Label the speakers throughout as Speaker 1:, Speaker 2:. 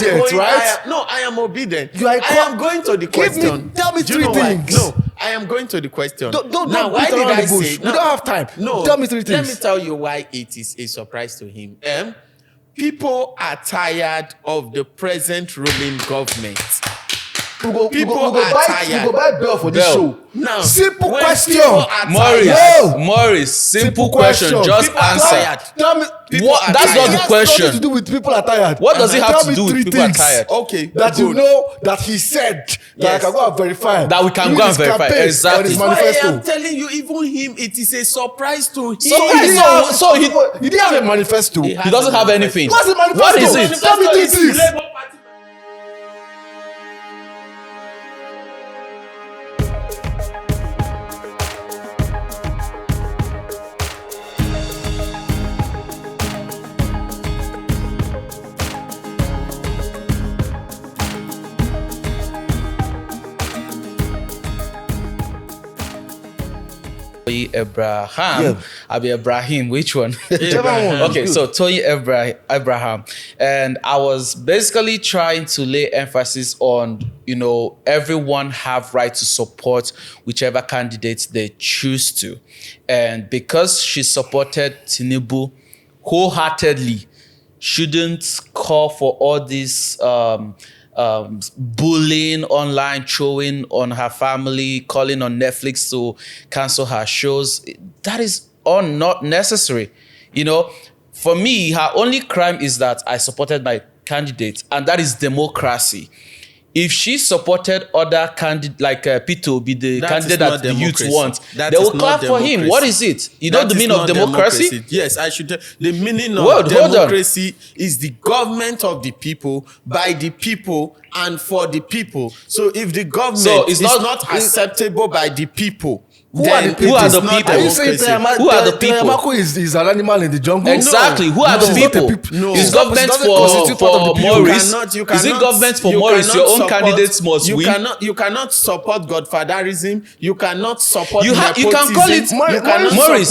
Speaker 1: obedient, right?
Speaker 2: I am obedient.
Speaker 1: You are
Speaker 2: I am going to the question.
Speaker 1: Tell me
Speaker 2: Do you
Speaker 1: 3
Speaker 2: know why?
Speaker 1: things.
Speaker 2: No, I am going to the question.
Speaker 1: Don't
Speaker 2: now, why
Speaker 1: beat
Speaker 2: did
Speaker 1: around
Speaker 2: I
Speaker 1: the bush.
Speaker 2: say?
Speaker 1: We don't have time.
Speaker 2: No,
Speaker 1: tell me 3 things.
Speaker 2: Let me tell you why it is a surprise to him. People are tired of the present ruling government. People are tired.
Speaker 1: We go buy Bell for this show.
Speaker 2: Now,
Speaker 1: simple question.
Speaker 3: Morris, simple question. Just
Speaker 2: People are
Speaker 3: answer.
Speaker 2: tired.
Speaker 1: Tell me.
Speaker 3: What? That's not the question.
Speaker 1: Nothing to do with people are tired.
Speaker 3: What does it have
Speaker 1: Tell
Speaker 3: to
Speaker 1: me
Speaker 3: do with
Speaker 1: 3
Speaker 3: people are
Speaker 1: things
Speaker 3: tired?
Speaker 2: Okay,
Speaker 1: that you
Speaker 2: good.
Speaker 1: know that he said that
Speaker 2: Yes.
Speaker 1: I can go and verify.
Speaker 3: That we can go and verify. Exactly.
Speaker 1: On his
Speaker 2: That's why I
Speaker 1: manifesto.
Speaker 2: am telling you, even him, it is a surprise to him.
Speaker 1: He didn't have a manifesto.
Speaker 2: He
Speaker 3: He doesn't have anything.
Speaker 1: What's the manifesto?
Speaker 3: What is it?
Speaker 1: Tell me 3 things.
Speaker 3: Abraham.
Speaker 1: Yeah.
Speaker 3: I'll be Ibrahim. Which one?
Speaker 2: Abraham.
Speaker 3: Okay, so Tony Abraham. And I was basically trying to lay emphasis on, everyone have right to support whichever candidate they choose to. And because she supported Tinubu wholeheartedly, shouldn't call for all this bullying online, throwing on her family, calling on Netflix to cancel her shows. That is all not necessary. For me, her only crime is that I supported my candidate, and that is democracy. If she supported other candidates, like P2 be the candidate that the youth want, they will clap for him. What is it? You know the meaning of democracy?
Speaker 2: Yes, I should. The meaning of democracy is the government of the people, by the people, and for the people. So if the government is not acceptable by the people,
Speaker 3: Who are the people?
Speaker 1: Are you saying
Speaker 3: who are the people?
Speaker 1: Temako is an animal in the jungle?
Speaker 3: Exactly. Who are the people?
Speaker 2: No.
Speaker 3: Is government for Morris? Is it government for Morris? Your own candidates must win.
Speaker 2: You cannot support godfatherism. You cannot support
Speaker 3: You can call it Morris.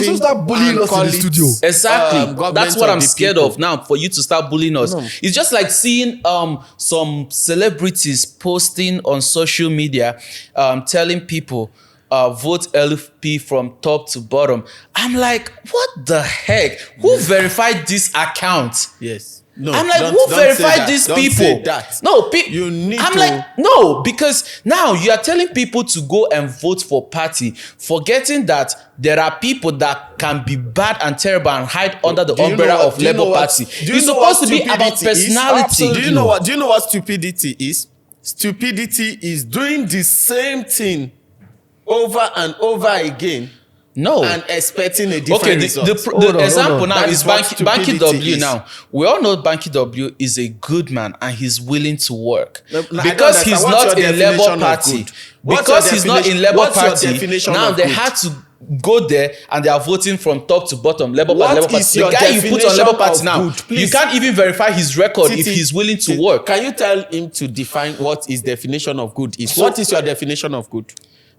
Speaker 1: He will start bullying us in the studio.
Speaker 3: Exactly. That's what I'm scared of now, for you to start bullying us. No. It's just like seeing some celebrities posting on social media telling people vote LFP from top to bottom. I'm like, what the heck? Who verified this account?
Speaker 2: Yes. No,
Speaker 3: I'm like, who verified these people? No,
Speaker 2: you need
Speaker 3: I'm
Speaker 2: to.
Speaker 3: like, no, because now you are telling people to go and vote for party, forgetting that there are people that can be bad and terrible and hide under the umbrella of Labour Party. It's supposed to be about personality.
Speaker 2: Do you know what stupidity is? Stupidity is doing the same thing over and over again.
Speaker 3: No.
Speaker 2: And expecting a different result.
Speaker 3: The example now is Banky W
Speaker 2: is.
Speaker 3: now. We all know Banky W is a good man and he's willing to work.
Speaker 2: Because
Speaker 3: he's not in Labour Party. Because he's not in Labour Party, now they had to go there and they are voting from top to bottom. Labour Party. The guy you put on Labour Party now, you can't even verify his record if he's willing to work.
Speaker 2: Can you tell him to define what his definition of good is? What is your definition of good?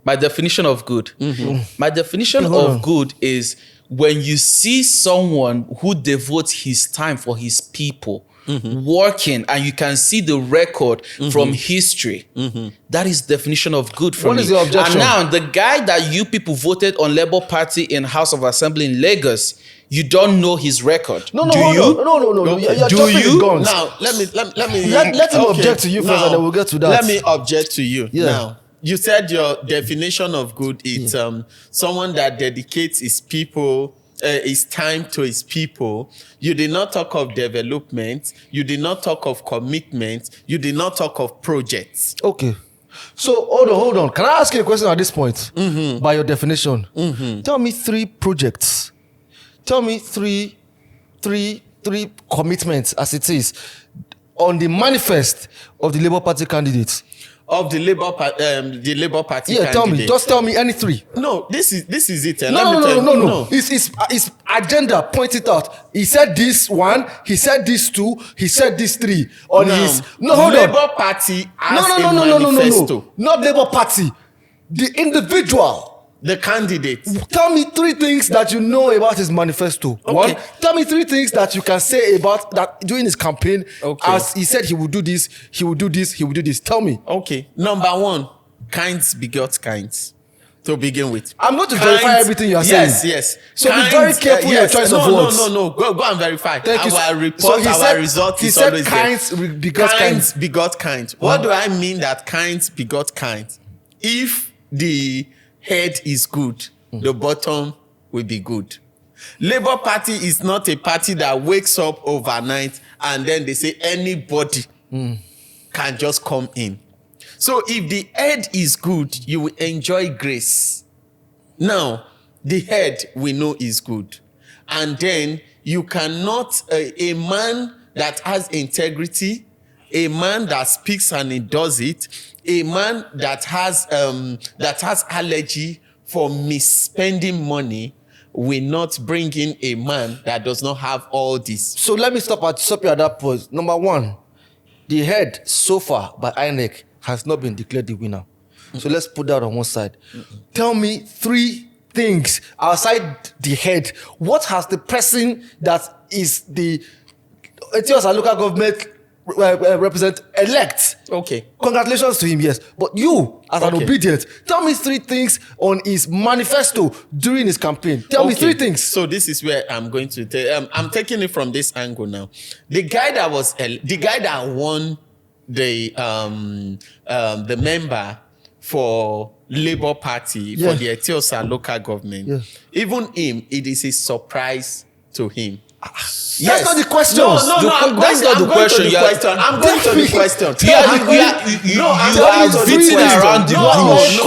Speaker 3: My definition of good. Mm-hmm. My definition of good is when you see someone who devotes his time for his people, working, and you can see the record from history. That is definition of good for me.
Speaker 1: What is your objection?
Speaker 3: And now the guy that you people voted on Labour Party in House of Assembly in Lagos, you don't know his record.
Speaker 1: No.
Speaker 3: Do you?
Speaker 1: No.
Speaker 3: Okay.
Speaker 1: Do you? Guns.
Speaker 2: Now let me
Speaker 1: let him object to you first, and then we'll get to that.
Speaker 2: Let me object to you.
Speaker 1: Yeah.
Speaker 2: Now, you said your definition of good is someone that dedicates his people, his time to his people. You did not talk of development. You did not talk of commitment. You did not talk of projects.
Speaker 1: Okay. So hold on. Can I ask you a question at this point? By your definition, tell me 3 projects. Tell me three commitments as it is on the manifest of the Labour Party candidates.
Speaker 2: Of the Labour Party
Speaker 1: Yeah,
Speaker 2: candidate.
Speaker 1: just tell me any 3.
Speaker 2: No, this is it.
Speaker 1: No. His agenda, point it out. He said this 1, he said this 2, he said this 3. On his hold
Speaker 2: Labour
Speaker 1: on.
Speaker 2: Party has a manifesto.
Speaker 1: No. Not Labour Party. The individual.
Speaker 2: The candidate.
Speaker 1: Tell me 3 things that you know about his manifesto.
Speaker 2: Okay.
Speaker 1: 1, tell me 3 things that you can say about that during his campaign.
Speaker 2: Okay.
Speaker 1: As he said he would do this, he would do this, he would do this. Tell me.
Speaker 2: Okay. Number 1, kinds begot kinds. To begin with,
Speaker 1: I'm going to verify everything you are saying.
Speaker 2: Yes.
Speaker 1: So be very careful your choice of words.
Speaker 2: No. Go and verify.
Speaker 1: Thank you.
Speaker 2: Our report, our result is always there.
Speaker 1: Kinds begot kinds.
Speaker 2: Begot kinds. What do I mean that kinds begot kinds? If the head is good, the bottom will be good. Labour Party is not a party that wakes up overnight and then they say anybody can just come in. So if the head is good, you will enjoy grace. Now, the head we know is good. And then you cannot, a man that has integrity, a man that speaks and he does it, a man that has allergy for misspending money will not bring in a man that does not have all this.
Speaker 1: So let me stop you at that point. Number 1, the head so far by INEC has not been declared the winner. So let's put that on one side. Tell me 3 things outside the head. What has the person that is the Ethiopia local government represent elect?
Speaker 2: Okay.
Speaker 1: Congratulations to him, yes. But you, as an obedient, tell me 3 things on his manifesto during his campaign. Tell me 3 things.
Speaker 2: So this is where I'm going to tell. I'm taking it from this angle now. The guy that won the member for Labour Party for the Ethiopia local government, even him, it is a surprise to him.
Speaker 1: That's not the question.
Speaker 3: That's not the question.
Speaker 2: I'm going to the question.
Speaker 3: You are beating around the bush.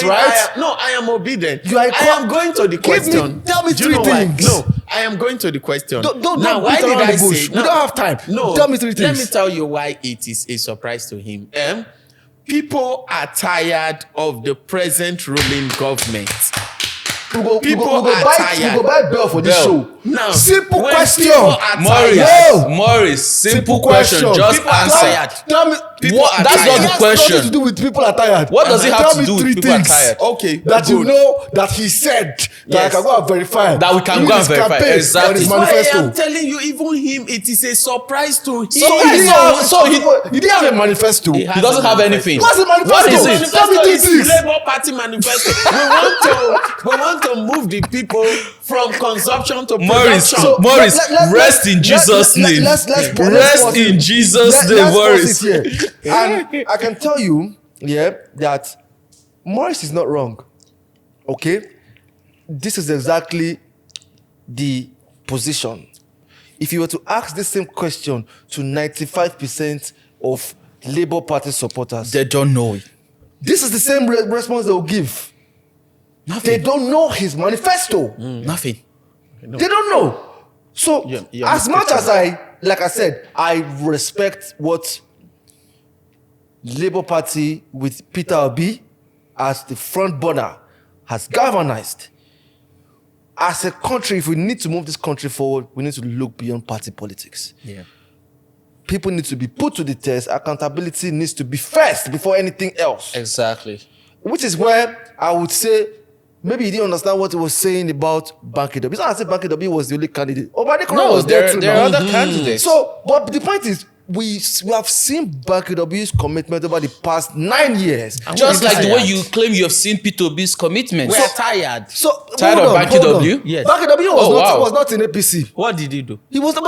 Speaker 2: I am obedient. I am going to the question.
Speaker 1: Tell me 3 things.
Speaker 2: No, I am going to the question.
Speaker 1: Don't
Speaker 2: now,
Speaker 1: beat
Speaker 2: why did
Speaker 1: around
Speaker 2: I
Speaker 1: the bush?
Speaker 2: say?
Speaker 1: We don't have time.
Speaker 2: No,
Speaker 1: tell me 3 things.
Speaker 2: Let me tell you why it is a surprise to him. People are tired of the present ruling government. People are tired.
Speaker 1: We go buy Bell for this show.
Speaker 2: Now,
Speaker 1: simple question.
Speaker 3: Morris, simple question. Just answer.
Speaker 1: Tell me.
Speaker 3: That's not the question.
Speaker 1: Nothing to do with people are tired.
Speaker 3: What does it have to do with people are tired?
Speaker 2: Okay,
Speaker 1: that you know that he said that I can go and verify.
Speaker 3: That we can go and verify. Exactly.
Speaker 2: Why I am telling you, even him, it is a surprise to him.
Speaker 1: So he didn't have a manifesto.
Speaker 3: He doesn't have anything.
Speaker 1: What's the manifesto?
Speaker 3: What is it?
Speaker 1: Tell me 3 things.
Speaker 2: Labour Party manifesto. We want to move the people from consumption to production.
Speaker 3: Morris, rest in Jesus' name. Rest in Jesus' name, Morris.
Speaker 1: And I can tell you, that Morris is not wrong. Okay? This is exactly the position. If you were to ask the same question to 95% of Labour Party supporters,
Speaker 3: they don't know it.
Speaker 1: This is the same response they will give.
Speaker 3: Nothing.
Speaker 1: They don't know his manifesto.
Speaker 3: Nothing.
Speaker 1: They don't know. So, as much as I respect what Labour Party with Peter Obi as the front burner has galvanized. As a country, if we need to move this country forward, we need to look beyond party politics.
Speaker 3: Yeah.
Speaker 1: People need to be put to the test. Accountability needs to be first before anything else.
Speaker 3: Exactly.
Speaker 1: Which is where I would say, maybe he didn't understand what he was saying about Banky W. It's not as if Banky W was the only candidate. Was there too.
Speaker 3: There are other candidates.
Speaker 1: So, but the point is, we have seen Banky W's commitment over the past 9 years.
Speaker 3: Just like the way you claim you have seen P2B's commitment.
Speaker 2: We are tired.
Speaker 3: Tired of Banky W?
Speaker 2: Yes.
Speaker 1: Banky W was not in APC.
Speaker 2: What did he do?
Speaker 1: He never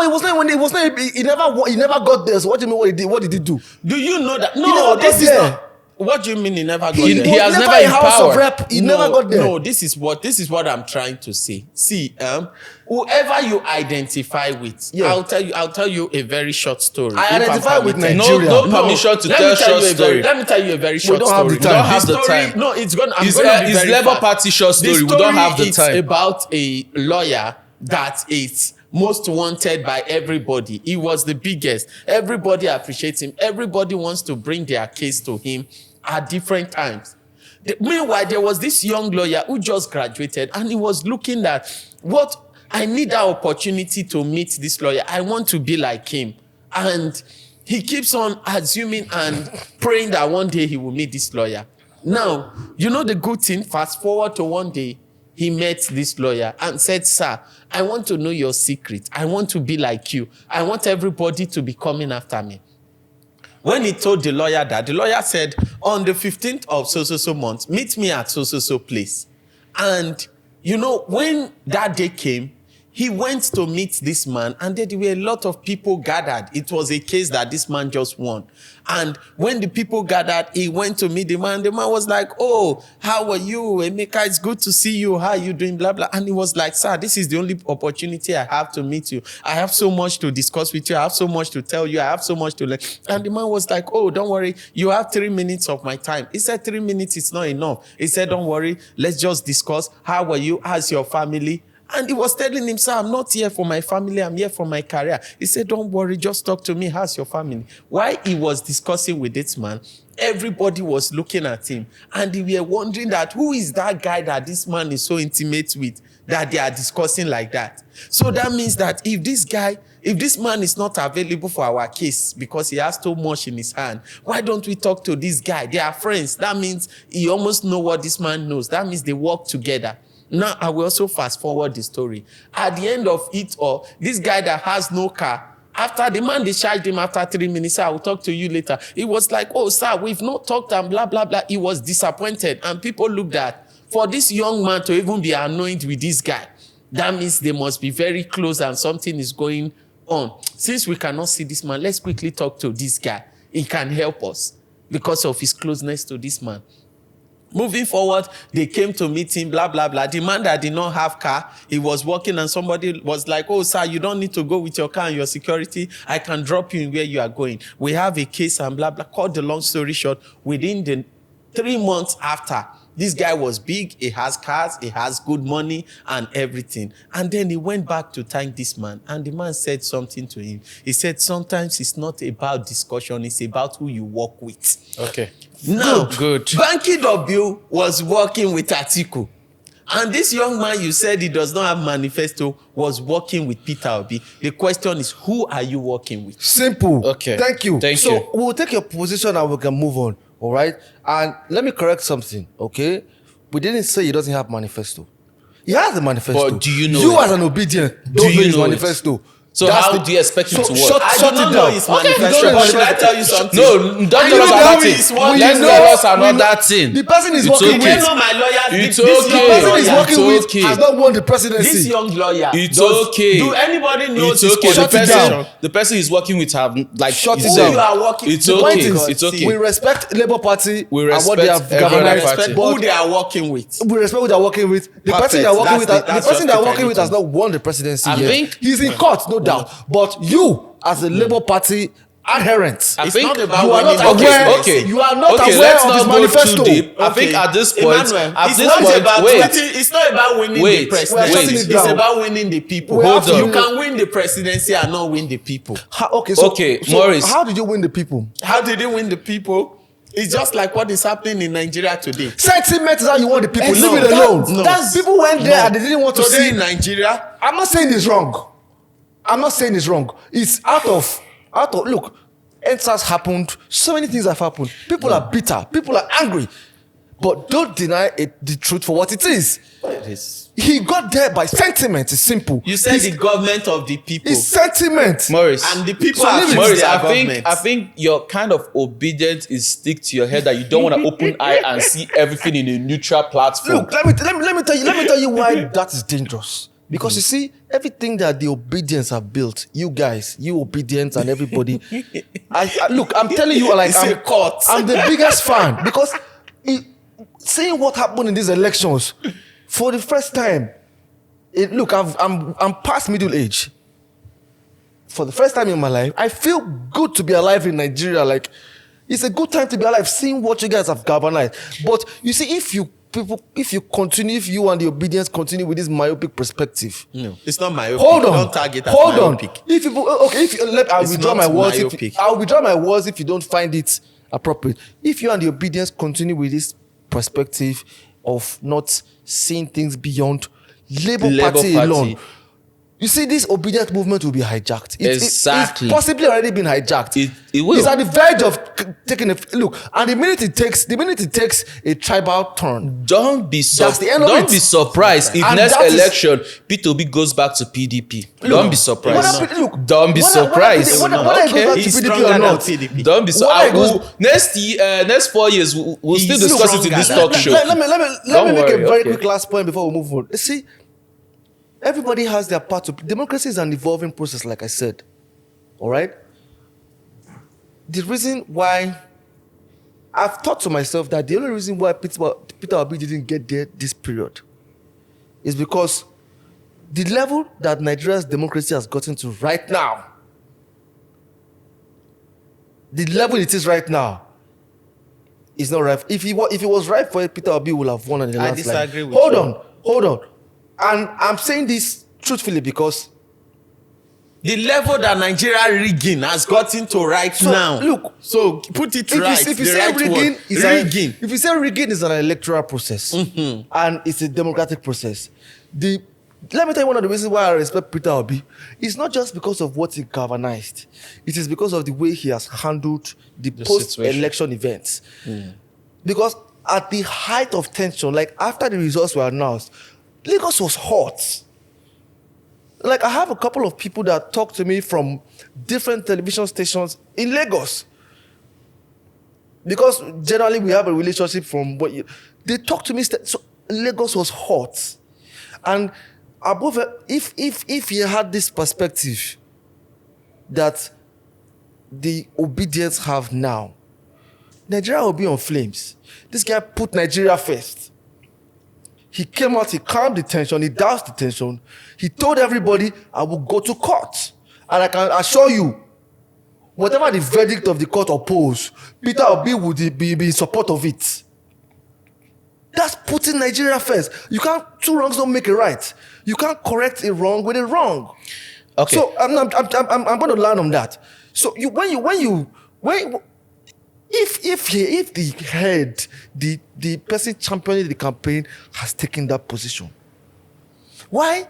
Speaker 1: got there. So what do you mean? What did he do?
Speaker 2: Do you know that?
Speaker 1: No,
Speaker 2: this is not. What do you mean he never got there?
Speaker 3: He has never in
Speaker 1: House
Speaker 3: power.
Speaker 1: of Rep. He never got there.
Speaker 2: No, this is what I'm trying to say. See, whoever you identify with, I'll tell you a very short story.
Speaker 1: I identify with Nigeria.
Speaker 3: No permission to tell short story.
Speaker 2: Let me tell you a very short story.
Speaker 1: We don't have
Speaker 3: the time.
Speaker 2: No, it's gonna.
Speaker 3: It's Labour Party short story. We don't have the time.
Speaker 2: It's about a lawyer that is most wanted by everybody. He was the biggest. Everybody appreciates him. Everybody wants to bring their case to him at different times. Meanwhile, there was this young lawyer who just graduated and he was looking at I need that opportunity to meet this lawyer. I want to be like him. And he keeps on assuming and praying that one day he will meet this lawyer. Now, you know the good thing, fast forward to one day, he met this lawyer and said, sir, I want to know your secret. I want to be like you. I want everybody to be coming after me. When he told the lawyer that, the lawyer said, on the 15th of so month, meet me at so place. And, you know, when that day came, he went to meet this man, and there were a lot of people gathered. It was a case that this man just won. And when the people gathered, he went to meet the man. The man was like, oh, how are you? Emeka, it's good to see you. How are you doing? Blah, blah. And he was like, sir, this is the only opportunity I have to meet you. I have so much to discuss with you. I have so much to tell you. I have so much to learn. And the man was like, oh, don't worry. You have 3 minutes of my time. He said, 3 minutes is not enough. He said, don't worry. Let's just discuss. How are you? How's your family? And he was telling him, sir, I'm not here for my family. I'm here for my career. He said, don't worry. Just talk to me. How's your family? While he was discussing with this man, everybody was looking at him. And they were wondering that who is that guy that this man is so intimate with that they are discussing like that? So that means that if this man is not available for our case because he has too much in his hand, why don't we talk to this guy? They are friends. That means he almost know what this man knows. That means they work together. Now, I will also fast forward the story. At the end of it all, this guy that has no car, after the man discharged him after 3 minutes, I will talk to you later. He was like, oh, sir, we've not talked and blah, blah, blah. He was disappointed. And people looked at, for this young man to even be annoyed with this guy, that means they must be very close and something is going on. Since we cannot see this man, let's quickly talk to this guy. He can help us because of his closeness to this man. Moving forward, they came to meet him, blah, blah, blah. The man that did not have car, he was walking and somebody was like, oh, sir, you don't need to go with your car and your security. I can drop you in where you are going. We have a case and blah, blah. Cut the long story short, within the 3 months after, this guy was big, he has cars, he has good money and everything. And then he went back to thank this man. And the man said something to him. He said, sometimes it's not about discussion, it's about who you work with.
Speaker 3: Okay.
Speaker 2: Now,
Speaker 3: good.
Speaker 2: Banky W was working with Atiku. And this young man you said he does not have manifesto was working with Peter Obi. The question is, who are you working with?
Speaker 1: Simple.
Speaker 3: Okay.
Speaker 1: Thank you.
Speaker 3: Thank
Speaker 1: so
Speaker 3: you.
Speaker 1: we'll take your position and we can move on. All right. And let me correct something. Okay. We didn't say he doesn't have manifesto. He has a manifesto.
Speaker 3: But do you know
Speaker 1: You
Speaker 3: it?
Speaker 1: as an obedient don't
Speaker 3: Do
Speaker 1: know
Speaker 3: you
Speaker 1: his
Speaker 3: know it?
Speaker 1: manifesto.
Speaker 3: So how do you expect him to work?
Speaker 1: Shut
Speaker 2: I
Speaker 1: it
Speaker 2: do not
Speaker 1: down.
Speaker 2: know his manifesto, but should I tell you something?
Speaker 3: No, don't tell us another thing. Let's tell us another thing.
Speaker 1: The person is
Speaker 3: It's
Speaker 1: working
Speaker 3: okay.
Speaker 2: You know my lawyer.
Speaker 3: It's
Speaker 2: this
Speaker 3: okay.
Speaker 2: young
Speaker 1: The person
Speaker 2: lawyer,
Speaker 1: he's working
Speaker 3: It's
Speaker 1: with
Speaker 3: okay.
Speaker 1: has not won the presidency.
Speaker 2: This young lawyer.
Speaker 3: It's
Speaker 2: does-
Speaker 3: okay.
Speaker 2: Do anybody know
Speaker 3: It's
Speaker 2: his
Speaker 3: okay.
Speaker 1: Shut it
Speaker 2: qualification?
Speaker 1: down.
Speaker 3: The person he's working with have like
Speaker 1: Shut
Speaker 3: it's
Speaker 1: it
Speaker 2: Who
Speaker 1: down.
Speaker 2: you are working
Speaker 3: It's
Speaker 1: The point
Speaker 3: okay.
Speaker 1: is,
Speaker 3: It's okay.
Speaker 1: we respect Labour Party
Speaker 3: We
Speaker 1: and what they have
Speaker 3: respect every
Speaker 1: galvanized.
Speaker 3: party.
Speaker 2: Respect who they are working with.
Speaker 1: We respect who they are working with. The
Speaker 2: Perfect.
Speaker 1: person they are working with,
Speaker 2: That's
Speaker 1: the person they are
Speaker 2: just
Speaker 1: working with has
Speaker 2: the
Speaker 1: not won the presidency
Speaker 3: I
Speaker 1: yet.
Speaker 3: think-
Speaker 1: He's in court, no doubt. But you, as a Labour Party adherent,
Speaker 3: I
Speaker 2: It's
Speaker 3: think
Speaker 2: not about
Speaker 1: you are
Speaker 2: winning
Speaker 1: not
Speaker 2: the
Speaker 1: aware.
Speaker 2: presidency.
Speaker 3: Okay.
Speaker 1: You are not
Speaker 3: Okay,
Speaker 1: aware
Speaker 3: let's
Speaker 1: of
Speaker 3: not
Speaker 1: his
Speaker 3: go
Speaker 1: manifesto.
Speaker 3: too deep. I
Speaker 2: Okay.
Speaker 3: think at this point,
Speaker 2: Emmanuel,
Speaker 3: at
Speaker 2: it's
Speaker 3: this
Speaker 2: not
Speaker 3: point,
Speaker 2: about
Speaker 3: wait.
Speaker 2: it's not about winning
Speaker 3: Wait,
Speaker 2: the presidency.
Speaker 3: wait.
Speaker 2: It's about winning the people.
Speaker 1: We have to-
Speaker 2: You can win the presidency and not win the people.
Speaker 3: Okay, Maurice.
Speaker 1: How did you win the people?
Speaker 2: How did he win the people? It's just like what is happening in Nigeria today.
Speaker 1: Sentiment is how you want the people.
Speaker 2: No,
Speaker 1: Leave it alone.
Speaker 2: that's-
Speaker 1: People went there and they didn't want to
Speaker 2: Today
Speaker 1: see.
Speaker 2: in Nigeria,
Speaker 1: I'm not saying it's wrong. I'm not saying it's wrong. It's out of look, answers happened. So many things have happened. People are bitter. People are angry. But don't deny the truth for what it is. He got there by sentiment. It's simple.
Speaker 2: you said the government of the people.
Speaker 1: It's sentiment.
Speaker 3: Maurice.
Speaker 2: And the people
Speaker 1: So
Speaker 2: are
Speaker 1: leave it.
Speaker 3: Maurice,
Speaker 2: their
Speaker 3: I think your kind of obedience is stick to your head that you don't want to open eye and see everything in a neutral platform.
Speaker 1: Look, let me tell you why that is dangerous. Because you see, everything that the obedience have built, you guys, you obedience and everybody. Look, I'm telling you, like
Speaker 2: It's a court.
Speaker 1: I'm the biggest fan because seeing what happened in these elections for the first time. Look, I'm past middle age. For the first time in my life, I feel good to be alive in Nigeria. Like, it's a good time to be alive, seeing what you guys have galvanized. But you see, if you and the obedience continue with this myopic perspective.
Speaker 2: No, it's not myopic.
Speaker 1: Hold on.
Speaker 2: Don't target as
Speaker 1: Hold
Speaker 2: myopic.
Speaker 1: on. If people, okay, I'll
Speaker 2: It's
Speaker 1: withdraw
Speaker 2: not
Speaker 1: my words.
Speaker 2: myopic.
Speaker 1: I'll withdraw my words if you don't find it appropriate. If you and the obedience continue with this perspective of not seeing things beyond Labour Party alone, You see, this obedient movement will be hijacked.
Speaker 3: Exactly.
Speaker 1: It's possibly already been hijacked.
Speaker 3: It will.
Speaker 1: It's at the verge of taking a look. And the minute it takes a tribal turn,
Speaker 3: Don't be
Speaker 1: That's the end of
Speaker 3: don't
Speaker 1: it.
Speaker 3: be surprised if
Speaker 1: And
Speaker 3: next
Speaker 1: that is-
Speaker 3: election P2B goes back to PDP. Don't be surprised.
Speaker 1: Look,
Speaker 3: Don't be surprised.
Speaker 1: Whether it goes back to
Speaker 2: He's
Speaker 1: PDP
Speaker 2: stronger
Speaker 1: or
Speaker 2: than
Speaker 1: not,
Speaker 2: PDP.
Speaker 3: Don't be so.
Speaker 1: Whether it goes-
Speaker 3: Next 4 years, we'll still
Speaker 2: He's
Speaker 3: discuss it in this
Speaker 2: stronger
Speaker 3: talk show.
Speaker 1: Let me
Speaker 3: Don't
Speaker 1: make
Speaker 3: worry,
Speaker 1: a very
Speaker 3: okay.
Speaker 1: quick last point before we move on. You see, everybody has their part to play. Democracy is an evolving process, like I said. All right? The reason why I've thought to myself that the only reason why Peter Obi didn't get there this period is because the level that Nigeria's democracy has gotten to right now, the level it is right now, is not right. If it was right for it, Peter Obi would have won on the
Speaker 2: I
Speaker 1: last line.
Speaker 2: disagree with you.
Speaker 1: Hold on. And I'm saying this truthfully because
Speaker 2: The level that Nigeria rigging has gotten to right
Speaker 1: So,
Speaker 2: now.
Speaker 1: look,
Speaker 2: so put it right.
Speaker 1: if you
Speaker 2: the
Speaker 1: say
Speaker 2: right
Speaker 1: rigging,
Speaker 2: word.
Speaker 1: is
Speaker 2: rigging.
Speaker 1: if you say rigging is an electoral process and it's a democratic process, let me tell you one of the reasons why I respect Peter Obi. It's not just because of what he galvanized. It is because of the way he has handled the post-election events. Because at the height of tension, like after the results were announced, Lagos was hot. Like I have a couple of people that talk to me from different television stations in Lagos. Because generally we have a relationship from they talk to me. So Lagos was hot. And above, if you had this perspective that the obedience have now, Nigeria will be on flames. This guy put Nigeria first. He came out, he calmed the tension, he doused the tension. He told everybody, I will go to court. And I can assure you, whatever the verdict of the court oppose, Peter Obi would be in support of it. That's putting Nigeria first. You can't, two wrongs don't make a right. You can't correct a wrong with a wrong.
Speaker 3: Okay.
Speaker 1: So I'm going to land on that. So if the head, the person championing the campaign has taken that position, why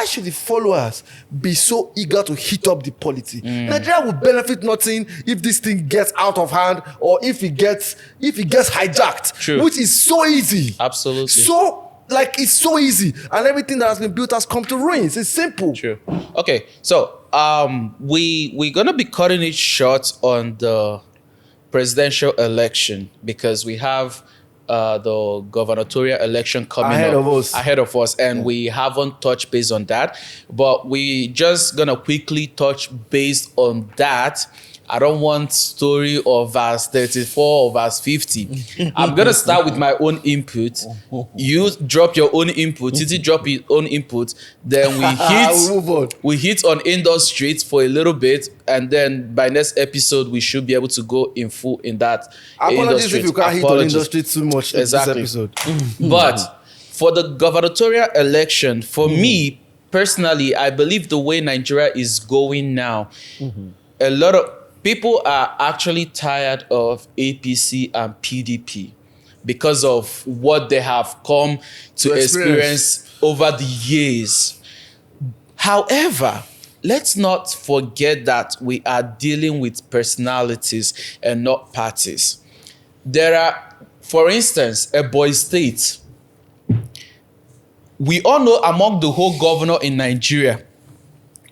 Speaker 1: should the followers be so eager to heat up the polity? Nigeria will benefit nothing if this thing gets out of hand or if it gets hijacked.
Speaker 3: True.
Speaker 1: Which is so easy.
Speaker 3: Absolutely.
Speaker 1: It's so easy, and everything that has been built has come to ruins. It's simple.
Speaker 3: True. Okay, so we're gonna be cutting it short on the presidential election because we have the gubernatorial election coming
Speaker 1: Ahead of us.
Speaker 3: and we haven't touched base on that, but we just gonna quickly touch base on that. I don't want story of verse 34 or verse 50. I'm gonna start with my own input. You drop your own input. Titi drop his own input. Then we hit on Industreet for a little bit, and then by next episode we should be able to go in full in that.
Speaker 1: Apologies if you can't hit on
Speaker 3: Apologies.
Speaker 1: industry too much
Speaker 3: Exactly.
Speaker 1: this episode.
Speaker 3: But for the gubernatorial election, for me personally, I believe the way Nigeria is going now, a lot of people are actually tired of APC and PDP because of what they have come to experience over the years. However, let's not forget that we are dealing with personalities and not parties. There are, for instance, Ebonyi State. We all know among the whole governor in Nigeria,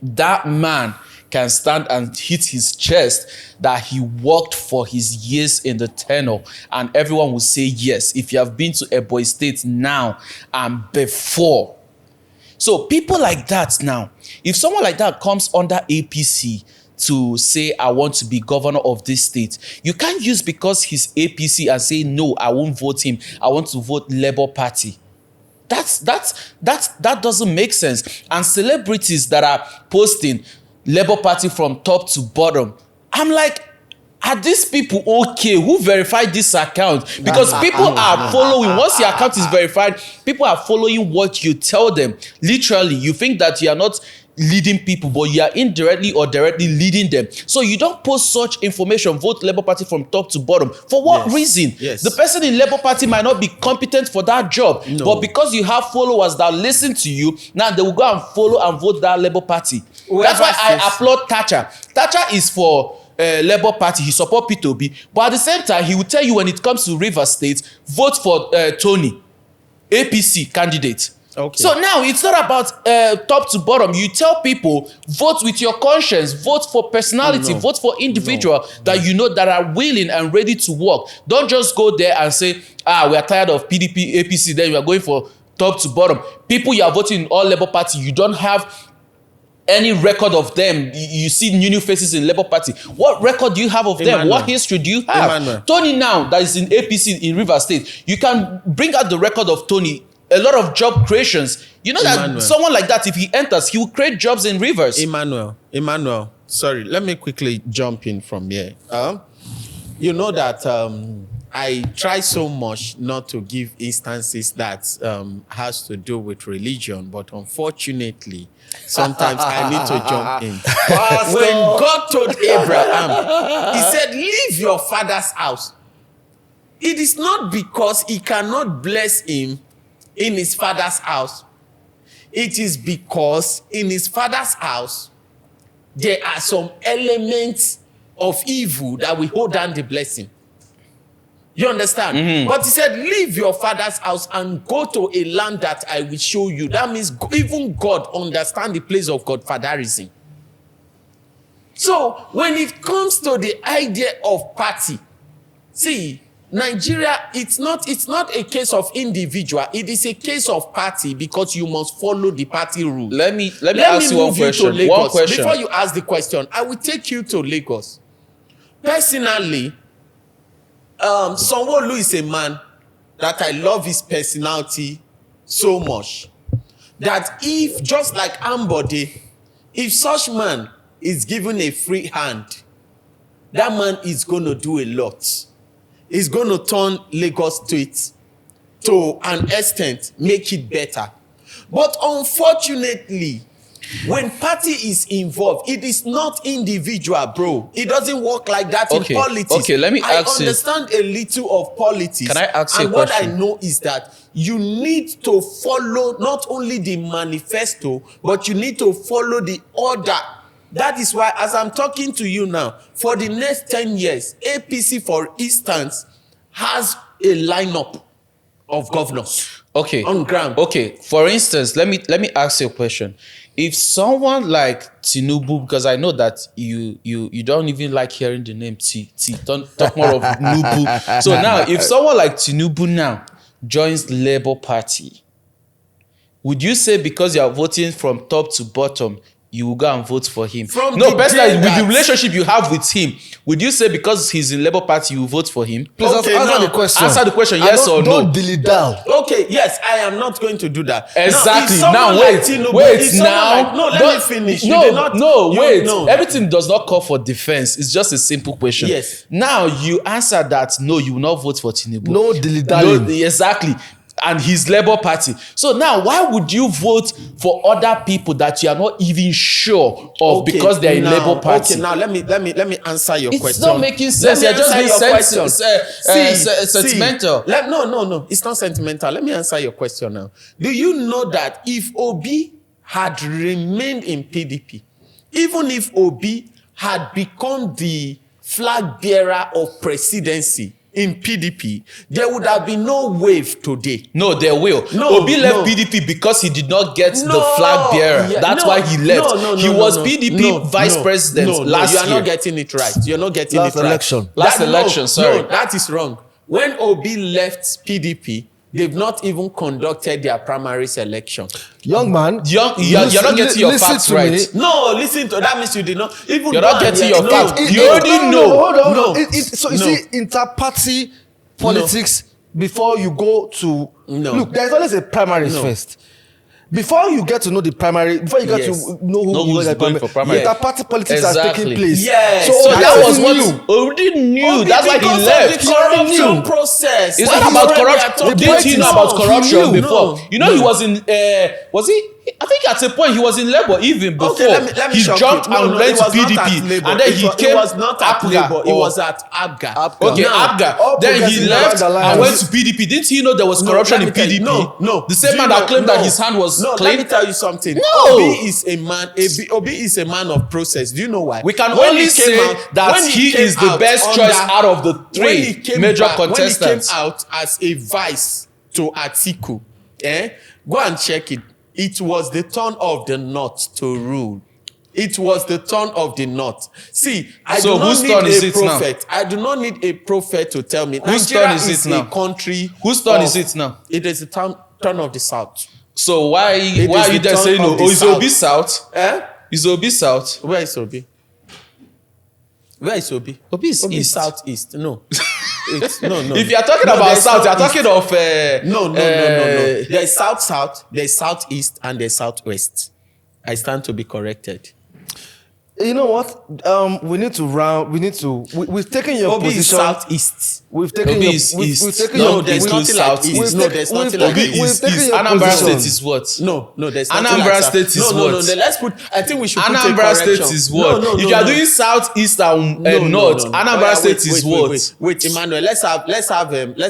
Speaker 3: that man can stand and hit his chest that he worked for his years in the tenure, and everyone will say yes if you have been to Ebonyi State now and before. So people like that now, if someone like that comes under APC to say, I want to be governor of this state, you can't use because he's APC and say, no, I won't vote him. I want to vote Labour Party. That doesn't make sense. And celebrities that are posting Labour Party from top to bottom, I'm like, are these people okay? Who verified this account? Because people are following. Once your account is verified, people are following what you tell them. Literally, you think that you are not leading people, but you are indirectly or directly leading them. So you don't post such information, vote Labour Party from top to bottom. For what reason?
Speaker 2: Yes.
Speaker 3: The person in Labour Party might not be competent for that job, but because you have followers that listen to you, now they will go and follow and vote that Labour Party. That's why I applaud Thatcher. Thatcher is for Labour Party. He support P2B, but at the same time, he will tell you when it comes to Rivers State, vote for Tony, APC candidate.
Speaker 2: Okay.
Speaker 3: So now it's not about top to bottom. You tell people, vote with your conscience, vote for personality, vote for individual that you know that are willing and ready to work. Don't just go there and say, we are tired of PDP, APC, then we are going for top to bottom. People you are voting in all Labour Party, you don't have any record of them. You see new faces in Labour Party. What record do you have of them? What history do you have? Tony now, that is in APC in Rivers State, you can bring out the record of Tony. A lot of job creations. You know that someone like that, if he enters, he will create jobs in Rivers.
Speaker 2: Emmanuel, sorry, let me quickly jump in from here. You know that I try so much not to give instances that has to do with religion, but unfortunately, sometimes I need to jump in. When God told Abraham, he said, leave your father's house. It is not because he cannot bless him in his father's house. It is because in his father's house, there are some elements of evil that will hold down the blessing. You understand? But he said, leave your father's house and go to a land that I will show you. That means even God understands the place of godfatherism. So when it comes to the idea of party, see, Nigeria, it's not a case of individual. It is a case of party because you must follow the party rule.
Speaker 3: Let me ask you one question. One question.
Speaker 2: Before you ask the question, I will take you to Lagos. Personally, Sanwo-Olu is a man that I love his personality so much that if, just like Ambode, if such man is given a free hand, that man is going to do a lot. Is going to turn Lagos State to an extent, make it better. But unfortunately, when party is involved, it is not individual, bro. It doesn't work like that in politics.
Speaker 3: Okay, let me ask you.
Speaker 2: I understand a little of politics.
Speaker 3: Can I ask you a
Speaker 2: question?
Speaker 3: question?
Speaker 2: And what I know is that you need to follow not only the manifesto, but you need to follow the order. That is why, as I'm talking to you now, for the next 10 years, APC, for instance, has a lineup of governors. On ground.
Speaker 3: Okay. For instance, let me ask you a question. If someone like Tinubu, because I know that you don't even like hearing the name T, talk more of Nubu. So now, if someone like Tinubu now joins Labour Party, would you say because you are voting from top to bottom, you will go and vote for him? No, personally, with the relationship you have with him, would you say because he's in Labour Party, you will vote for him?
Speaker 1: Please answer the question.
Speaker 3: Answer the question, yes or no.
Speaker 1: Don't dilly down.
Speaker 2: Okay, yes, I am not going to do that.
Speaker 3: Exactly.
Speaker 2: Now
Speaker 3: Wait. Now,
Speaker 2: let me finish.
Speaker 3: Wait. Everything does not call for defense. It's just a simple question.
Speaker 2: Yes.
Speaker 3: Now you answer that no, you will not vote for Tinubu.
Speaker 1: No dilly dallying.
Speaker 3: No, exactly. And his Labour Party. So now, why would you vote for other people that you are not even sure of because they are in Labour Party?
Speaker 2: Okay, now let me answer your question.
Speaker 3: It's not making sense. You're just being sentimental.
Speaker 2: No. It's not sentimental. Let me answer your question now. Do you know that if Obi had remained in PDP, even if Obi had become the flag bearer of presidency in PDP, there would have been no wave today.
Speaker 3: No, there will. Obi left PDP because he did not get the flag bearer. That's why he left. He was PDP vice president last year.
Speaker 2: You are not getting it right. You're not getting it right.
Speaker 3: Last election, sorry.
Speaker 2: No, that is wrong. When Obi left PDP, they've not even conducted their primary selection.
Speaker 1: Young man,
Speaker 3: you're not getting your facts right.
Speaker 2: No, listen to that means you did not. Even
Speaker 3: you're not getting your facts. You already know.
Speaker 1: Hold on. So you see, inter-party politics before you go to look. There's always a primaries first. Before you get to know the primary, before you get to know who's going for primary, inter-party politics are taking place.
Speaker 2: Yes.
Speaker 3: So that was what already knew. That's why he left.
Speaker 2: The corruption process.
Speaker 3: It's not about corruption. Didn't he know about corruption before? You know, he was in. Was he? I think at a point he was in Labour even before.
Speaker 2: Okay, let me
Speaker 3: he
Speaker 2: shock
Speaker 3: jumped
Speaker 2: you. No,
Speaker 3: and
Speaker 2: no,
Speaker 3: went
Speaker 2: it
Speaker 3: to
Speaker 2: was not at
Speaker 3: PDP,
Speaker 2: Labour.
Speaker 3: and then he came.
Speaker 2: It was not at
Speaker 3: APGA,
Speaker 2: Labour. It
Speaker 3: or-
Speaker 2: was at APGA.
Speaker 3: Okay,
Speaker 2: Now,
Speaker 3: APGA.
Speaker 1: all
Speaker 3: Then he
Speaker 1: progressive
Speaker 3: left
Speaker 1: alliance.
Speaker 3: and went to PDP. Didn't he know there was corruption
Speaker 2: let
Speaker 3: in
Speaker 2: me tell you-
Speaker 3: PDP?
Speaker 2: No.
Speaker 3: The same
Speaker 2: Do
Speaker 3: man
Speaker 2: you
Speaker 3: that
Speaker 2: know-
Speaker 3: claimed
Speaker 2: no.
Speaker 3: that his hand was
Speaker 2: No,
Speaker 3: clean.
Speaker 2: let me tell you something.
Speaker 3: No.
Speaker 2: Obi is a man. Obi is a man of process. Do you know why?
Speaker 3: We can
Speaker 2: When
Speaker 3: only
Speaker 2: he came
Speaker 3: say
Speaker 2: out-
Speaker 3: that
Speaker 2: when
Speaker 3: he
Speaker 2: came
Speaker 3: is the
Speaker 2: out
Speaker 3: best
Speaker 2: under-
Speaker 3: choice out of the
Speaker 2: when he
Speaker 3: three
Speaker 2: came
Speaker 3: major
Speaker 2: back-
Speaker 3: contestants.
Speaker 2: When he came out as a vice to Atiku, go and check it. It was the turn of the North to rule. It was the turn of the North. See, I
Speaker 3: So
Speaker 2: do not
Speaker 3: whose
Speaker 2: need
Speaker 3: turn is
Speaker 2: a
Speaker 3: it now?
Speaker 2: prophet. I do not need a prophet to tell me.
Speaker 3: Whose
Speaker 2: Nigeria
Speaker 3: turn is it now?
Speaker 2: a country.
Speaker 3: Whose turn
Speaker 2: of-
Speaker 3: is it now?
Speaker 2: It is the turn of the South.
Speaker 3: So why
Speaker 2: is
Speaker 3: are you
Speaker 2: the
Speaker 3: there
Speaker 2: turn
Speaker 3: saying,
Speaker 2: of
Speaker 3: oh,
Speaker 2: the
Speaker 3: is Obi South?
Speaker 2: Eh?
Speaker 3: Is Obi South?
Speaker 2: Where is Obi? Where is Obi?
Speaker 3: Obi is East.
Speaker 2: Southeast. No. No.
Speaker 3: If you are talking
Speaker 2: No,
Speaker 3: about
Speaker 2: there's
Speaker 3: South, you are
Speaker 2: Southeast.
Speaker 3: talking of
Speaker 2: No. There's South, there's Southeast, and there's Southwest. I stand to be corrected.
Speaker 1: You know what? We need to round. We've taken your
Speaker 2: Obi is
Speaker 1: position.
Speaker 2: Southeast.
Speaker 1: We've taken
Speaker 3: Obi
Speaker 1: your.
Speaker 3: is
Speaker 1: We've
Speaker 3: East.
Speaker 1: taken
Speaker 2: No,
Speaker 1: your.
Speaker 2: there's
Speaker 3: We've-
Speaker 2: nothing like
Speaker 3: Southeast.
Speaker 2: East. No, there's nothing like
Speaker 3: Obi
Speaker 2: East.
Speaker 3: is
Speaker 1: taken
Speaker 3: East.
Speaker 1: your
Speaker 3: Anambra
Speaker 1: position.
Speaker 3: State is what?
Speaker 2: No, there's nothing
Speaker 3: Anambra
Speaker 2: like
Speaker 3: State is
Speaker 2: no,
Speaker 3: what?
Speaker 2: let's put. I think we should put a
Speaker 3: Anambra State
Speaker 2: correction.
Speaker 3: is what? If you are doing Southeast and North, Anambra State is what?
Speaker 2: Wait, Emmanuel. Let's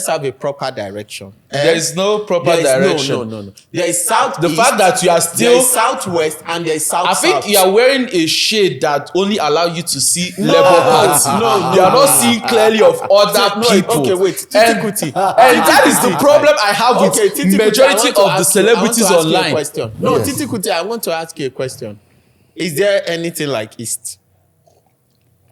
Speaker 2: have a proper direction.
Speaker 3: There is no proper
Speaker 2: There is
Speaker 3: direction.
Speaker 2: No. There is South.
Speaker 3: The fact that you are still-
Speaker 2: there is Southwest and there is South.
Speaker 3: I think
Speaker 2: South.
Speaker 3: you are wearing a shade that only allow you to see Labour Party.
Speaker 2: no,
Speaker 3: You are not seeing clearly of other
Speaker 2: No,
Speaker 3: people.
Speaker 2: okay, wait.
Speaker 3: And,
Speaker 2: Titi Kuti.
Speaker 3: and that is the problem I have with
Speaker 2: Okay, Titi Kuti, I
Speaker 3: majority
Speaker 2: want to
Speaker 3: of the
Speaker 2: ask you- I want to
Speaker 3: celebrities
Speaker 2: ask you a
Speaker 3: online.
Speaker 2: question. No,
Speaker 1: Yes.
Speaker 2: Titi Kuti, I want to ask you a question. Is there anything like East?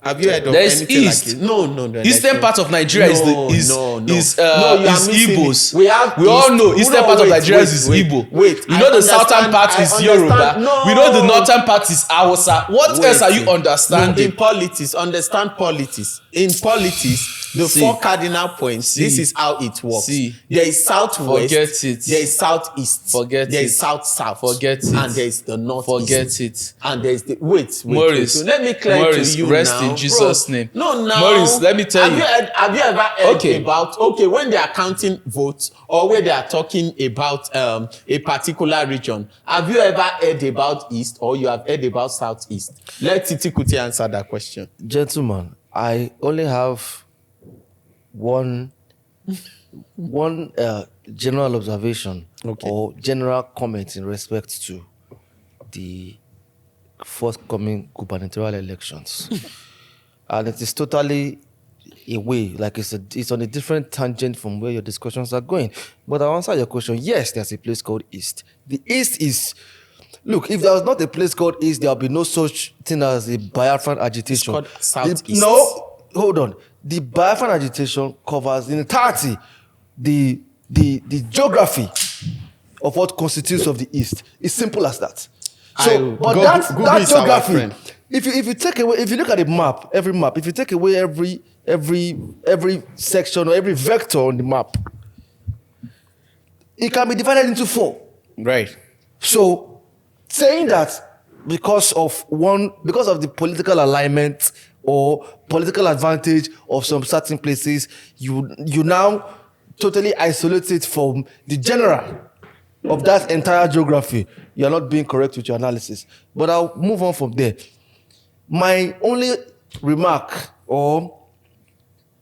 Speaker 2: Have you heard of
Speaker 3: There is
Speaker 2: anything
Speaker 3: East.
Speaker 2: like East? No. there's
Speaker 3: Eastern
Speaker 2: no-
Speaker 3: part of Nigeria is
Speaker 2: No,
Speaker 3: is
Speaker 2: no.
Speaker 3: is
Speaker 2: No, you are missing
Speaker 3: Igbos.
Speaker 2: it. We have
Speaker 3: all
Speaker 2: East.
Speaker 3: know Eastern
Speaker 2: No,
Speaker 3: part of
Speaker 2: wait,
Speaker 3: Nigeria
Speaker 2: wait,
Speaker 3: is
Speaker 2: wait,
Speaker 3: Igbo.
Speaker 2: wait.
Speaker 3: You know
Speaker 2: I
Speaker 3: the southern
Speaker 2: understand-
Speaker 3: part
Speaker 2: I
Speaker 3: is
Speaker 2: understand.
Speaker 3: Yoruba.
Speaker 2: No.
Speaker 3: We know the northern part is Hausa. What
Speaker 2: Wait.
Speaker 3: else are you
Speaker 2: No,
Speaker 3: understanding?
Speaker 2: in politics, understand politics. In politics, the
Speaker 3: See.
Speaker 2: 4 cardinal points.
Speaker 3: See.
Speaker 2: This is how it works.
Speaker 3: See.
Speaker 2: There is Southwest.
Speaker 3: Forget it.
Speaker 2: There is Southeast.
Speaker 3: Forget
Speaker 2: there
Speaker 3: it.
Speaker 2: is South.
Speaker 3: Forget it.
Speaker 2: And there is the North.
Speaker 3: Forget it.
Speaker 2: And there is the wait.
Speaker 3: Maurice,
Speaker 2: wait. Let me clear
Speaker 3: Maurice,
Speaker 2: to you
Speaker 3: rest
Speaker 2: now.
Speaker 3: in Jesus' name.
Speaker 2: No, now.
Speaker 3: Maurice, let me tell you.
Speaker 2: Have you ever heard
Speaker 3: Okay.
Speaker 2: about when they are counting votes or when they are talking about a particular region? Have you ever heard about East or you have heard about Southeast? Let Titi Kuti answer that question.
Speaker 1: Gentlemen, I only have one general observation or general comment in respect to the forthcoming gubernatorial elections. And it is totally away, like it's on a different tangent from where your discussions are going. But I'll answer your question. Yes, there's a place called East. The East is, look, if there was not a place called East, there would be no such thing as a Biafran agitation.
Speaker 2: It's called Southeast.
Speaker 1: No, hold on. The Biafran agitation covers in entirety the geography of what constitutes of the East. It's simple as that. So, but
Speaker 2: Google
Speaker 1: that
Speaker 2: is our
Speaker 1: geography,
Speaker 2: friend.
Speaker 1: if you take away, if you look at the map, every map, if you take away every section or every vector on the map, it can be divided into 4.
Speaker 3: Right.
Speaker 1: So, saying that because of the political alignment or political advantage of some certain places, you now totally isolate it from the general of that entire geography. You are not being correct with your analysis. But I'll move on from there. My only remark or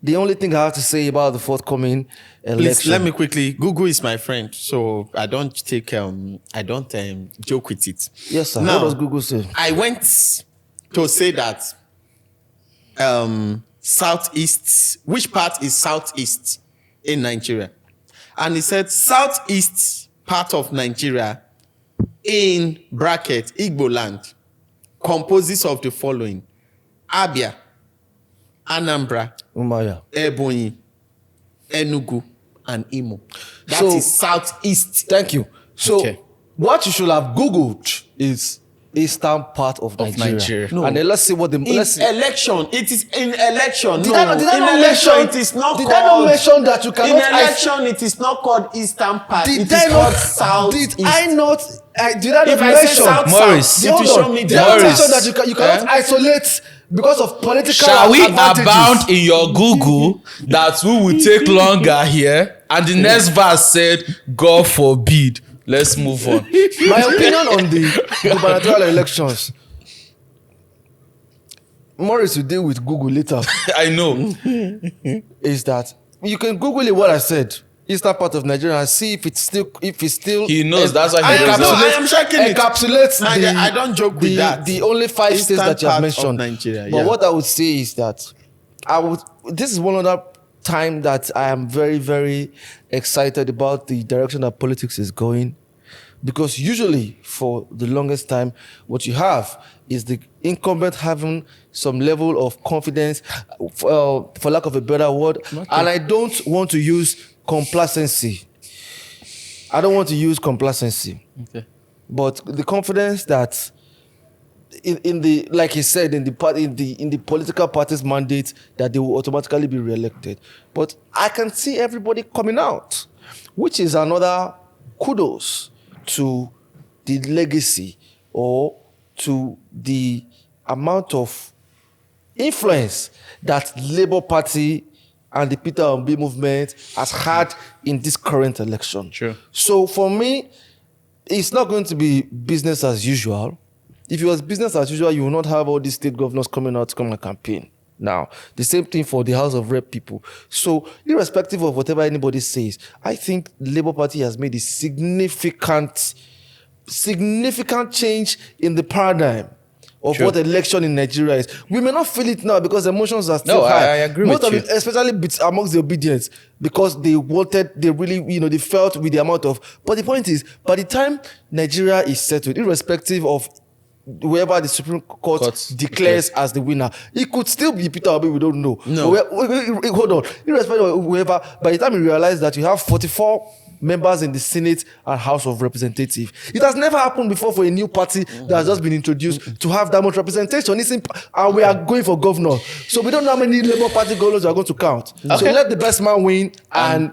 Speaker 1: the only thing I have to say about the forthcoming election.
Speaker 2: Please let me quickly. Google is my friend, so I don't take joke with it.
Speaker 1: Yes, sir.
Speaker 2: Now,
Speaker 1: What does Google say?
Speaker 2: I went to say that Southeast. Which part is Southeast in Nigeria? And he said Southeast part of Nigeria in bracket Igbo land composes of the following: Abia, Anambra,
Speaker 1: Umaya.
Speaker 2: Ebonyi, Enugu, and Imo. That
Speaker 1: So-
Speaker 2: is Southeast.
Speaker 1: Thank you. So,
Speaker 2: Okay.
Speaker 1: what you should have Googled is eastern part of Nigeria.
Speaker 3: Nigeria.
Speaker 1: No. And then let's see what the...
Speaker 2: In
Speaker 1: Let's see.
Speaker 2: election, it is in election.
Speaker 1: Did
Speaker 2: no,
Speaker 1: I not
Speaker 2: in
Speaker 1: mention?
Speaker 2: election, it is not
Speaker 1: Did
Speaker 2: called.
Speaker 1: I not mention that you
Speaker 2: In
Speaker 1: cannot...
Speaker 2: election, it is not called Eastern part.
Speaker 1: Did
Speaker 2: It
Speaker 1: I
Speaker 2: is
Speaker 1: not...
Speaker 2: called Southeast.
Speaker 1: Did I not... did I not
Speaker 2: If I
Speaker 1: mention...
Speaker 2: say South,
Speaker 3: Maurice,
Speaker 2: South, it will
Speaker 1: Hold
Speaker 2: show
Speaker 1: on.
Speaker 2: me
Speaker 1: Did I
Speaker 3: Maurice.
Speaker 1: mention that you cannot isolate because of political
Speaker 3: Shall we
Speaker 1: advantages?
Speaker 3: abound in your Google that we will take longer here? And the next verse said, God forbid. Let's move on.
Speaker 1: My opinion on the gubernatorial elections. Morris will deal with Google later.
Speaker 3: I know.
Speaker 1: Is that you can Google it what I said. Eastern part of Nigeria and see if it's still.
Speaker 3: He knows, that's why he
Speaker 2: I
Speaker 3: knows.
Speaker 2: am checking it.
Speaker 1: Encapsulates
Speaker 2: I don't joke with that.
Speaker 1: The only 5
Speaker 2: Eastern
Speaker 1: states that you have
Speaker 2: part
Speaker 1: mentioned.
Speaker 2: of Nigeria,
Speaker 1: But
Speaker 2: yeah.
Speaker 1: what I would say is that this is one other time that I am very, very excited about the direction that politics is going. Because usually, for the longest time, what you have is the incumbent having some level of confidence, for lack of a better word. Okay. And I don't want to use complacency.
Speaker 3: Okay.
Speaker 1: But the confidence that in the, like he said, in the political party's mandate, that they will automatically be re-elected. But I can see everybody coming out, which is another kudos to the legacy or to the amount of influence that Labour Party and the Peter Obi movement has had in this current election.
Speaker 3: Sure.
Speaker 1: So for me, it's not going to be business as usual. If it was business as usual, you will not have all these state governors coming out to come and campaign. Now, the same thing for the House of Rep people. So, irrespective of whatever anybody says, I think the Labour Party has made a significant change in the paradigm of
Speaker 3: Sure.
Speaker 1: what election in Nigeria is. We may not feel it now because emotions are still
Speaker 3: No,
Speaker 1: high.
Speaker 3: I agree
Speaker 1: Most
Speaker 3: with
Speaker 1: of
Speaker 3: you.
Speaker 1: it, especially amongst the obedience, because they really, they felt with the amount of. But the point is, by the time Nigeria is settled, irrespective of whoever the Supreme Court declares as the winner, it could still be Peter Obi. We don't know.
Speaker 2: No.
Speaker 1: Hold on. Irrespective of whoever, by the time you realize that you have 44 members in the Senate and House of Representatives, it has never happened before for a new party that has just been introduced to have that much representation. And we are going for governor, so we don't know how many Labour Party governors we are going to count. So let the best man win. And